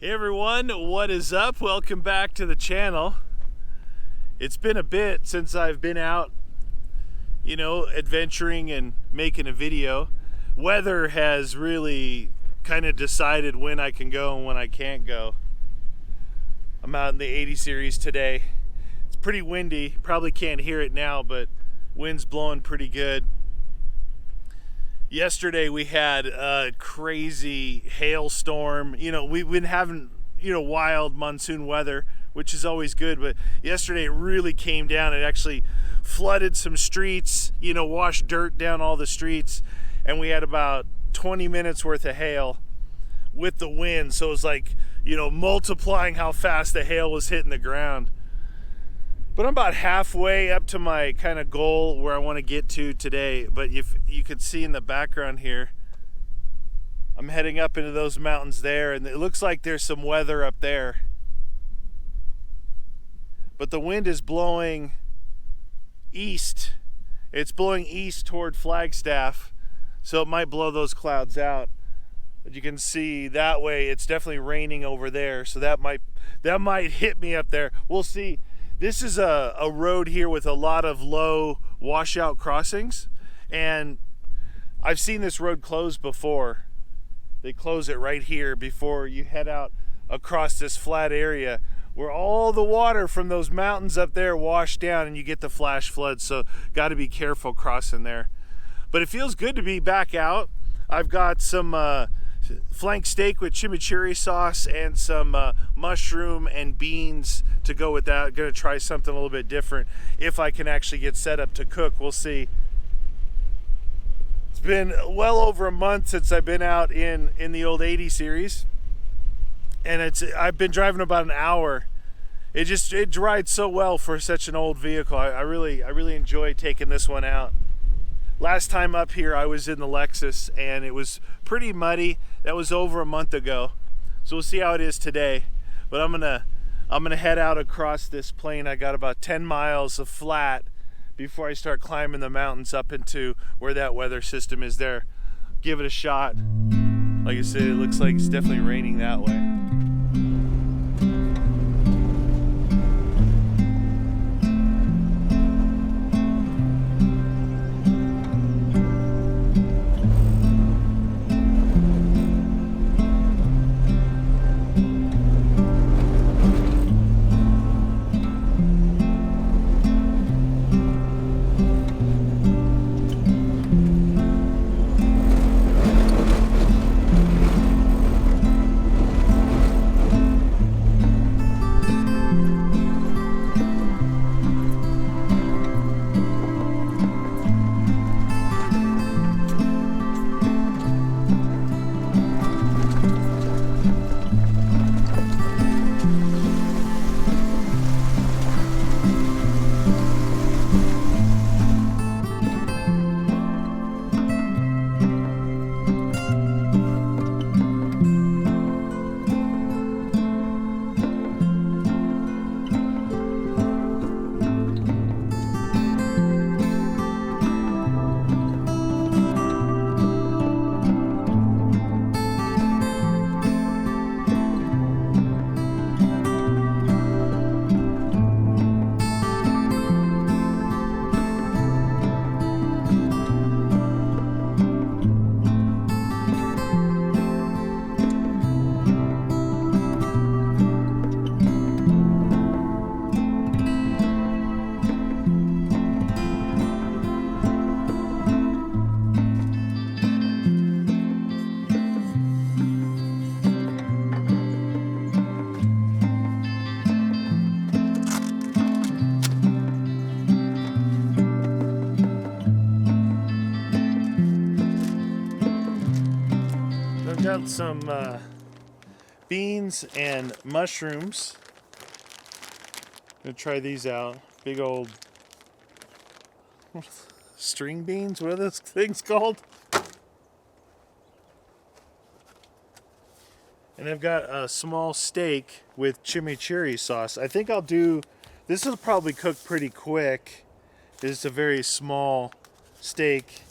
Hey everyone, what is up? Welcome back to the channel. It's been a bit since I've been out, adventuring and making a video. Weather has really kind of decided when I can go and when I can't go. I'm out in the 80 series today. It's pretty windy, probably can't hear it now, but wind's blowing pretty good. Yesterday we had a crazy hailstorm. We've been having, wild monsoon weather, which is always good, but yesterday it really came down. It actually flooded some streets, washed dirt down all the streets, and we had about 20 minutes worth of hail with the wind. So it was like, multiplying how fast the hail was hitting the ground. But I'm about halfway up to my kind of goal where I want to get to today. But if you could see in the background here, I'm heading up into those mountains there, and it looks like there's some weather up there. But the wind is blowing east. It's blowing east toward Flagstaff, so it might blow those clouds out. But you can see that way it's definitely raining over there, so that might hit me up there. We'll see. This is a road here with a lot of low washout crossings, and I've seen this road closed before. They close it right here before you head out across this flat area where all the water from those mountains up there wash down and you get the flash floods, so got to be careful crossing there. But it feels good to be back out. I've got some flank steak with chimichurri sauce and some mushroom and beans to go with that. I'm gonna try something a little bit different if I can actually get set up to cook. We'll see. It's been well over a month since I've been out in the old 80 series, and I've been driving about an hour. It rides so well for such an old vehicle. I really enjoy taking this one out. Last time up here I was in the Lexus and it was pretty muddy. That was over a month ago. So we'll see how it is today. But I'm gonna head out across this plain. I got about 10 miles of flat before I start climbing the mountains up into where that weather system is there. Give it a shot. Like I said, it looks like it's definitely raining that way. Got some beans and mushrooms. Gonna try these out. Big old string beans. What are those things called? And I've got a small steak with chimichurri sauce. I think I'll do this. Will probably cook pretty quick. It's a very small steak,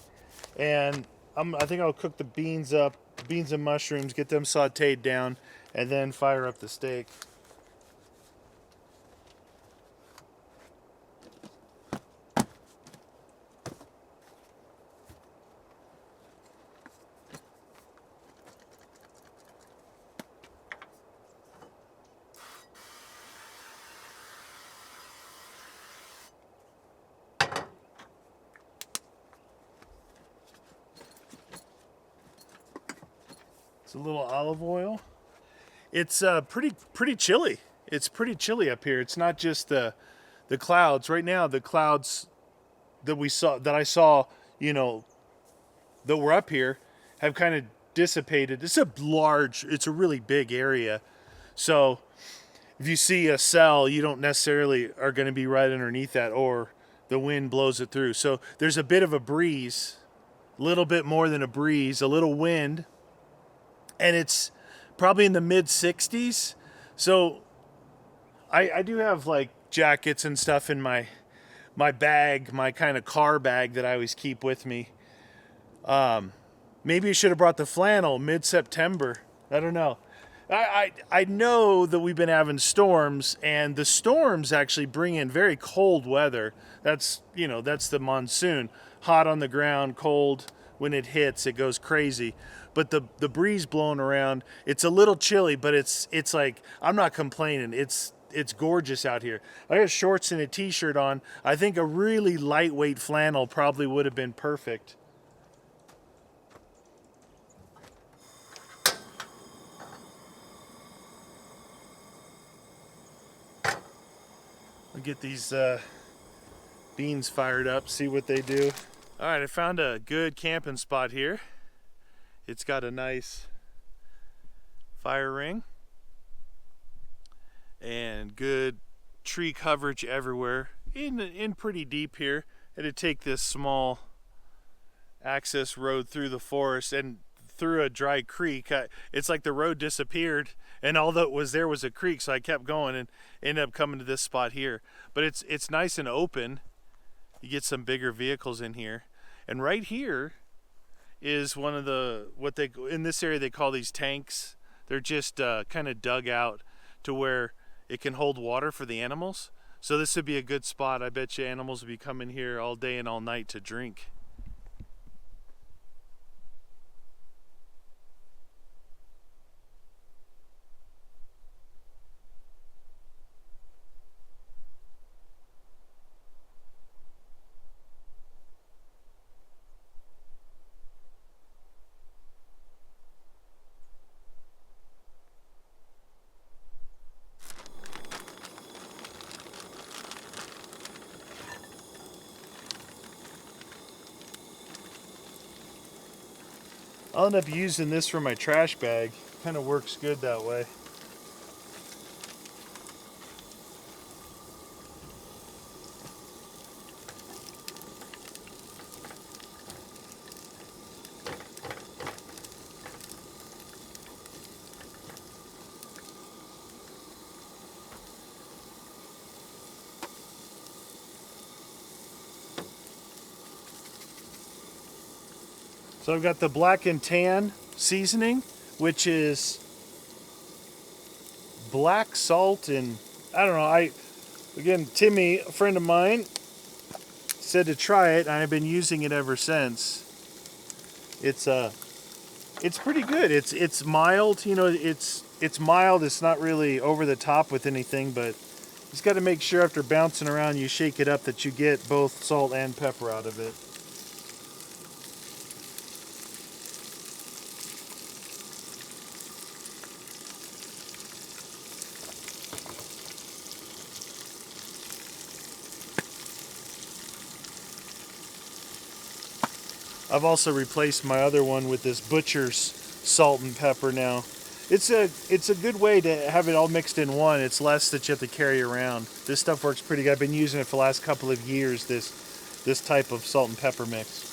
and I think I'll cook the beans up, beans and mushrooms, get them sauteed down, and then fire up the steak. It's a little olive oil. It's pretty chilly. It's pretty chilly up here. It's not just the clouds. Right now, the clouds that I saw, you know, that were up here have kind of dissipated. It's a really big area. So if you see a cell, you don't necessarily are going to be right underneath that, or the wind blows it through. So there's a bit of a breeze, a little bit more than a breeze, a little wind, and it's probably in the mid 60s. So I do have like jackets and stuff in my bag, my kind of car bag that I always keep with me. Maybe I should have brought the flannel mid-September. I don't know. I know that we've been having storms, and the storms actually bring in very cold weather. That's the monsoon. Hot on the ground, cold. When it hits, it goes crazy. But the breeze blowing around, it's a little chilly, but it's like, I'm not complaining. It's gorgeous out here. I got shorts and a t-shirt on. I think a really lightweight flannel probably would have been perfect. I'll get these beans fired up, see what they do. All right, I found a good camping spot here. It's got a nice fire ring and good tree coverage everywhere. In pretty deep here. I had to take this small access road through the forest and through a dry creek. It's like the road disappeared, and all that was there was a creek, so I kept going and ended up coming to this spot here. But it's nice and open. You get some bigger vehicles in here. And right here is one of in this area they call these tanks. They're just kind of dug out to where it can hold water for the animals. So this would be a good spot. I bet you animals will be coming here all day and all night to drink. I'll end up using this for my trash bag. Kind of works good that way. So I've got the black and tan seasoning, which is black salt and I don't know. Timmy, a friend of mine, said to try it, and I've been using it ever since. It's pretty good. It's mild. It's mild. It's not really over the top with anything, but you just got to make sure after bouncing around, you shake it up, that you get both salt and pepper out of it. I've also replaced my other one with this Butcher's salt and pepper now. It's a good way to have it all mixed in one. It's less that you have to carry around. This stuff works pretty good. I've been using it for the last couple of years, this type of salt and pepper mix.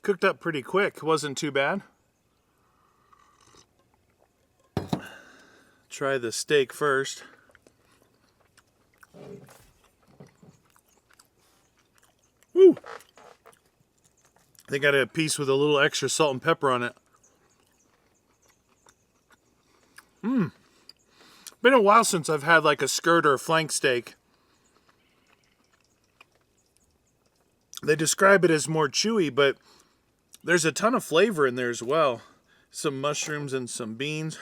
cooked up pretty quick. It wasn't too bad. Try the steak first. Woo! They got a piece with a little extra salt and pepper on it. Been a while since I've had like a skirt or a flank steak. They describe it as more chewy, but there's a ton of flavor in there as well. Some mushrooms and some beans.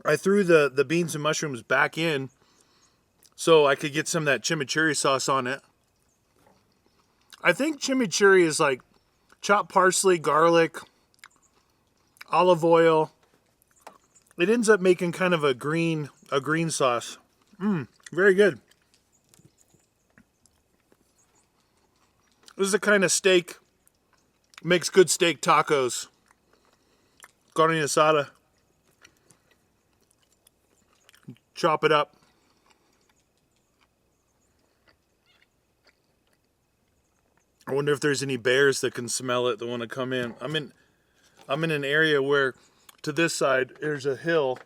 I threw the beans and mushrooms back in so I could get some of that chimichurri sauce on it. I think chimichurri is like chopped parsley, garlic, olive oil. It ends up making kind of a green sauce. Very good. This is the kind of steak makes good steak tacos. Carne asada. Chop it up. I wonder if there's any bears that can smell it that want to come in. I'm in an area where to this side there's a hill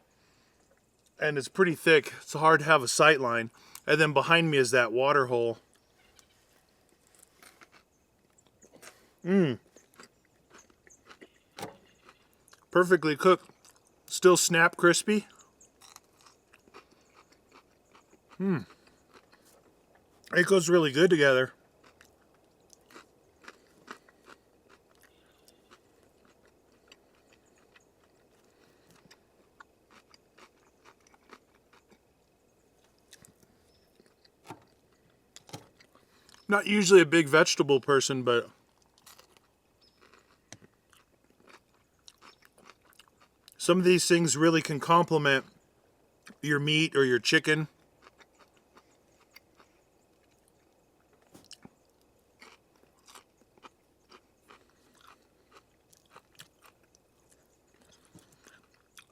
and it's pretty thick. It's hard to have a sight line. And then behind me is that water hole. Perfectly cooked. Still snap crispy. It goes really good together. Not usually a big vegetable person, but some of these things really can complement your meat or your chicken.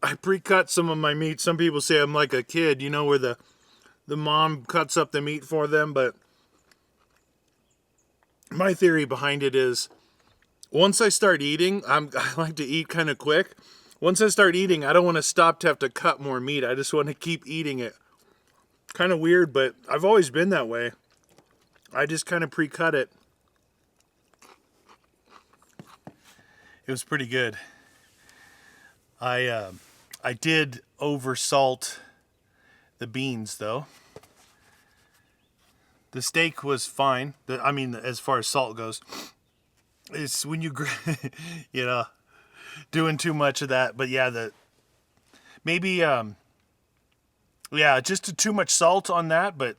I pre-cut some of my meat. Some people say I'm like a kid, you know, where the mom cuts up the meat for them, but my theory behind it is once I start eating, I like to eat kind of quick. Once I start eating, I don't want to stop to have to cut more meat. I just want to keep eating it. Kind of weird, but I've always been that way. I just kind of pre-cut it. It was pretty good. I did oversalt the beans though. The steak was fine. I mean, as far as salt goes, it's when you, you know, doing too much of that. But yeah, just too much salt on that. But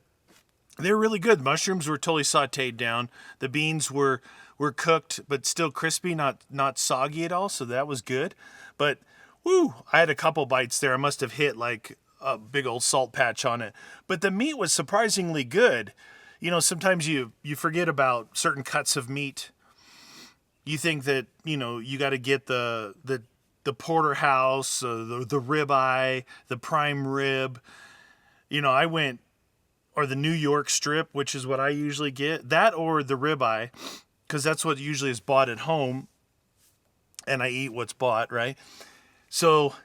they're really good. Mushrooms were totally sautéed down. The beans were cooked, but still crispy, not soggy at all. So that was good. But woo, I had a couple bites there. I must have hit like a big old salt patch on it. But the meat was surprisingly good. You know, sometimes you forget about certain cuts of meat. You think that, you know, you got to get the porterhouse, the ribeye, the prime rib. You know, or the New York strip, which is what I usually get. That or the ribeye, because that's what usually is bought at home. And I eat what's bought, right? So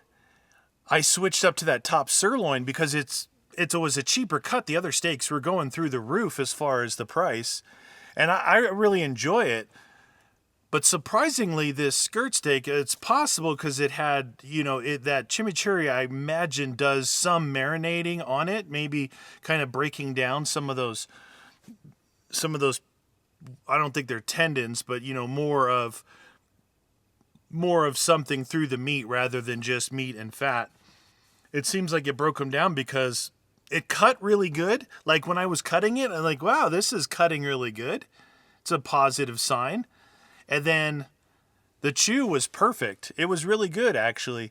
I switched up to that top sirloin because it was a cheaper cut. The other steaks were going through the roof as far as the price. And I really enjoy it. But surprisingly, this skirt steak, it's possible because it had, you know, that chimichurri, I imagine, does some marinating on it. Maybe kind of breaking down some of those, I don't think they're tendons, but, you know, more of something through the meat rather than just meat and fat. It seems like it broke them down because it cut really good. Like when I was cutting it, I'm like, wow, this is cutting really good. It's a positive sign. And then the chew was perfect. It was really good, actually.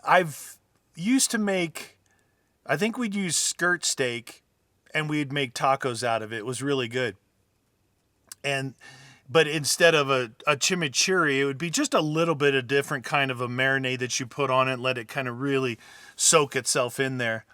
I've used to make, I think we'd use skirt steak and we'd make tacos out of it. It was really good. And But instead of a chimichurri, it would be just a little bit of different kind of a marinade that you put on it, let it kind of really soak itself in there.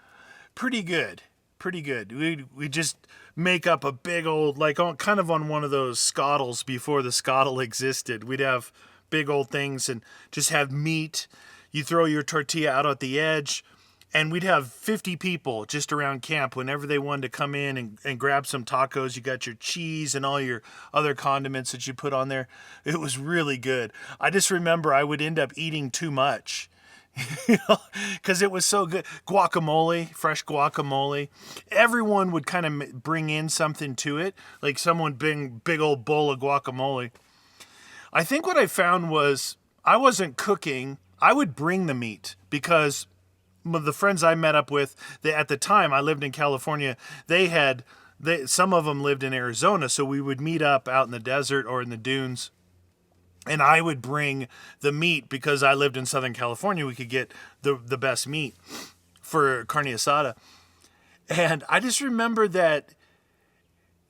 Pretty good. Pretty good. We just make up a big old, like kind of on one of those scottles before the scottle existed. We'd have big old things and just have meat. You throw your tortilla out at the edge, and we'd have 50 people just around camp whenever they wanted to come in and grab some tacos. You got your cheese and all your other condiments that you put on there. It was really good. I just remember I would end up eating too much. Because it was so good. Guacamole, fresh guacamole. Everyone would kind of bring in something to it, like someone bring big old bowl of guacamole. I think what I found was I wasn't cooking. I would bring the meat because the friends I met up with, at the time I lived in California, some of them lived in Arizona, so we would meet up out in the desert or in the dunes. And I would bring the meat because I lived in Southern California. We could get the best meat for carne asada. And I just remember that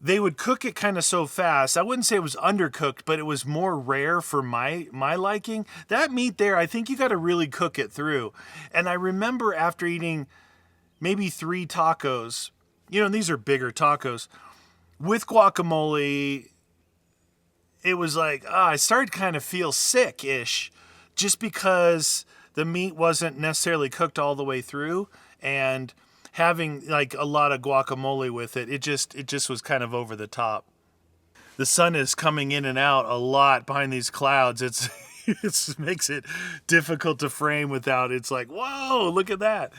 they would cook it kind of so fast. I wouldn't say it was undercooked, but it was more rare for my liking. That meat there, I think you got to really cook it through. And I remember after eating maybe 3 tacos, and these are bigger tacos, with guacamole, it was like, I started to kind of feel sick-ish just because the meat wasn't necessarily cooked all the way through, and having like a lot of guacamole with it, it just was kind of over the top. The sun is coming in and out a lot behind these clouds. It makes it difficult to frame without. It's like, whoa, look at that.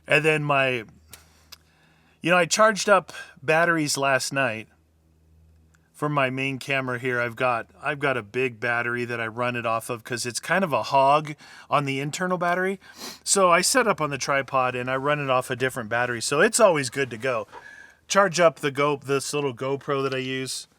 And then I charged up batteries last night. For my main camera here, I've got a big battery that I run it off of because it's kind of a hog on the internal battery. So I set up on the tripod and I run it off a different battery. So it's always good to go. Charge up this little GoPro that I use.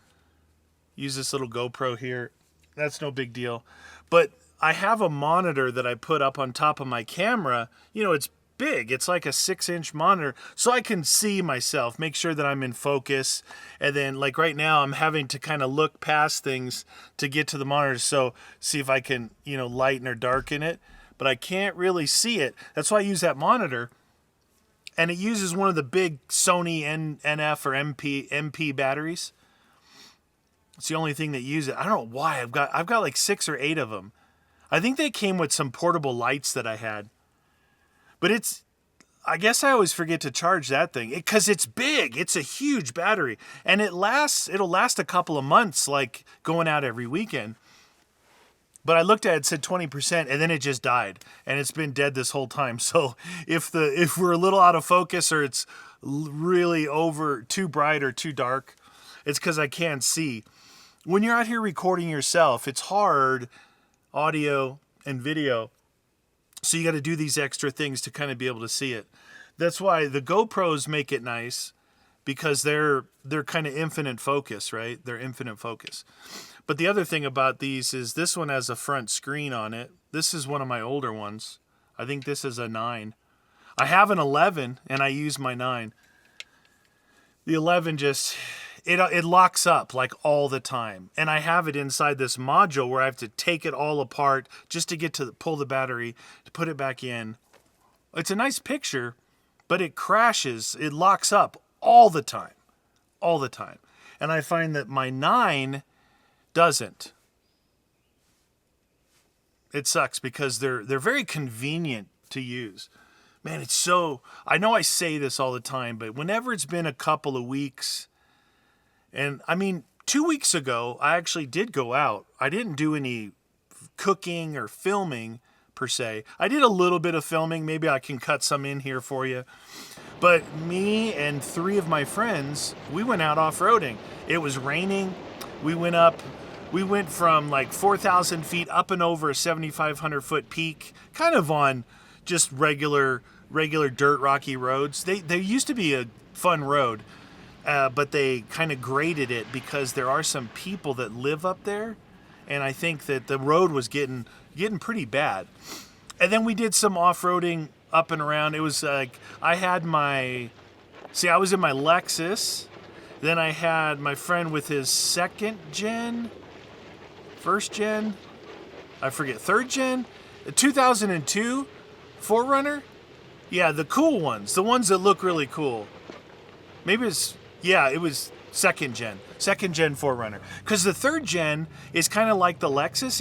Use this little GoPro here. That's no big deal. But I have a monitor that I put up on top of my camera. It's big. It's like a 6-inch monitor, so I can see myself, make sure that I'm in focus. And then like right now I'm having to kind of look past things to get to the monitor, so see if I can lighten or darken it, but I can't really see it. That's why I use that monitor. And it uses one of the big Sony NF or MP batteries. It's the only thing that uses it. I don't know why. I've got like 6 or 8 of them. I think they came with some portable lights that I had. But I guess I always forget to charge that thing because it's big. It's a huge battery, and it'll last a couple of months, like going out every weekend. But I looked at it said 20%, and then it just died, and it's been dead this whole time. So if we're a little out of focus or it's really too bright or too dark, it's because I can't see. When you're out here recording yourself, it's hard, audio and video. So you got to do these extra things to kind of be able to see it. That's why the GoPros make it nice, because they're kind of infinite focus, right? They're infinite focus. But the other thing about these is this one has a front screen on it. This is one of my older ones. I think this is a 9. I have an 11 and I use my 9. The 11 it locks up like all the time. And I have it inside this module where I have to take it all apart just to get to pull the battery to put it back in. It's a nice picture, but it crashes. It locks up all the time. All the time. And I find that my 9 doesn't. It sucks because they're very convenient to use. Man, I know I say this all the time, but whenever it's been a couple of weeks, and I mean, 2 weeks ago, I actually did go out. I didn't do any cooking or filming per se. I did a little bit of filming. Maybe I can cut some in here for you. But me and 3 of my friends, we went out off-roading. It was raining. We went from like 4,000 feet up and over a 7,500 foot peak, kind of on just regular dirt rocky roads. They used to be a fun road. But they kind of graded it because there are some people that live up there, and I think that the road was getting pretty bad. And then we did some off-roading up and around. It was like I was in my Lexus, Then I had my friend with his first gen, I forget, third gen, a 2002 4Runner. Yeah, the cool ones, the ones that look really cool. Maybe it was second gen 4Runner. Because the third gen is kind of like the Lexus.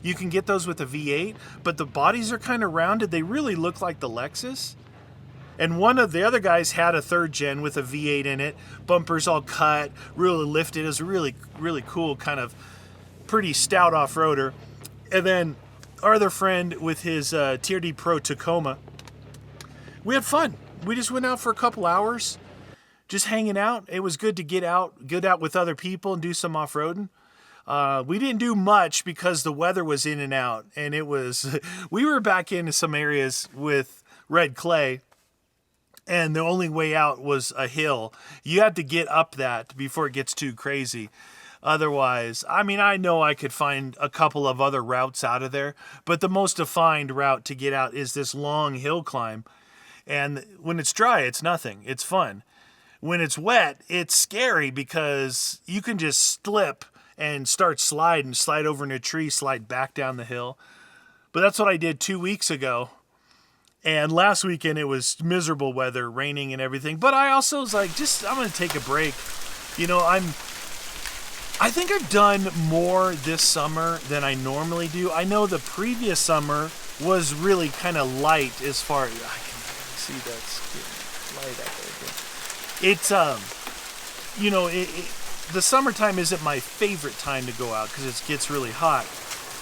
You can get those with a V8, but the bodies are kind of rounded. They really look like the Lexus. And one of the other guys had a third gen with a V8 in it, bumpers all cut, really lifted. It was a really, really cool, kind of pretty stout off-roader. And then our other friend with his TRD Pro Tacoma. We had fun. We just went out for a couple hours, just hanging out. It was good to get out with other people and do some off-roading. We didn't do much because the weather was in and out, and we were back into some areas with red clay. And the only way out was a hill. You have to get up that before it gets too crazy. Otherwise, I mean, I know I could find a couple of other routes out of there, but the most defined route to get out is this long hill climb. And when it's dry, it's nothing. It's fun. When it's wet, it's scary because you can just slip and start slide over in a tree, slide back down the hill. But that's what I did 2 weeks ago. And last weekend it was miserable weather, raining and everything. But I also was like, I'm going to take a break. You know, I think I've done more this summer than I normally do. I know the previous summer was really kind of light as far as I can see that's light out there. It's the summertime isn't my favorite time to go out because it gets really hot.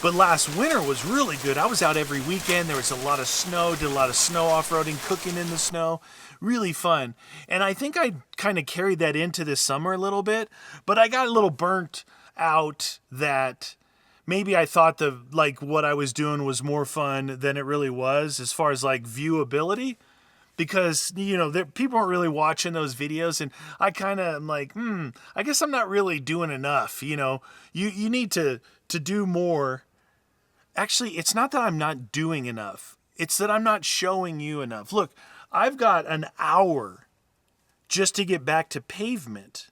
But last winter was really good. I was out every weekend. There was a lot of snow, did a lot of snow off-roading, cooking in the snow. Really fun. And I think I kind of carried that into this summer a little bit, but I got a little burnt out that maybe I thought what I was doing was more fun than it really was as far as like viewability. Because, people aren't really watching those videos, and I kind of am like, I guess I'm not really doing enough. You need to do more. Actually, it's not that I'm not doing enough. It's that I'm not showing you enough. Look, I've got an hour just to get back to pavement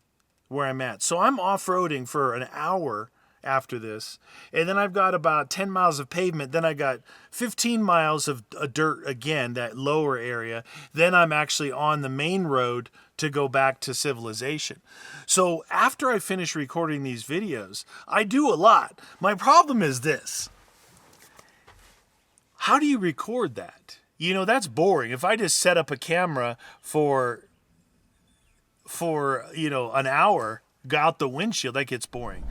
where I'm at. So I'm off-roading for an hour after this. And then I've got about 10 miles of pavement. Then I got 15 miles of dirt again, that lower area. Then I'm actually on the main road to go back to civilization. So after I finish recording these videos, I do a lot. My problem is this. How do you record that? That's boring. If I just set up a camera for an hour, go out the windshield, that gets boring.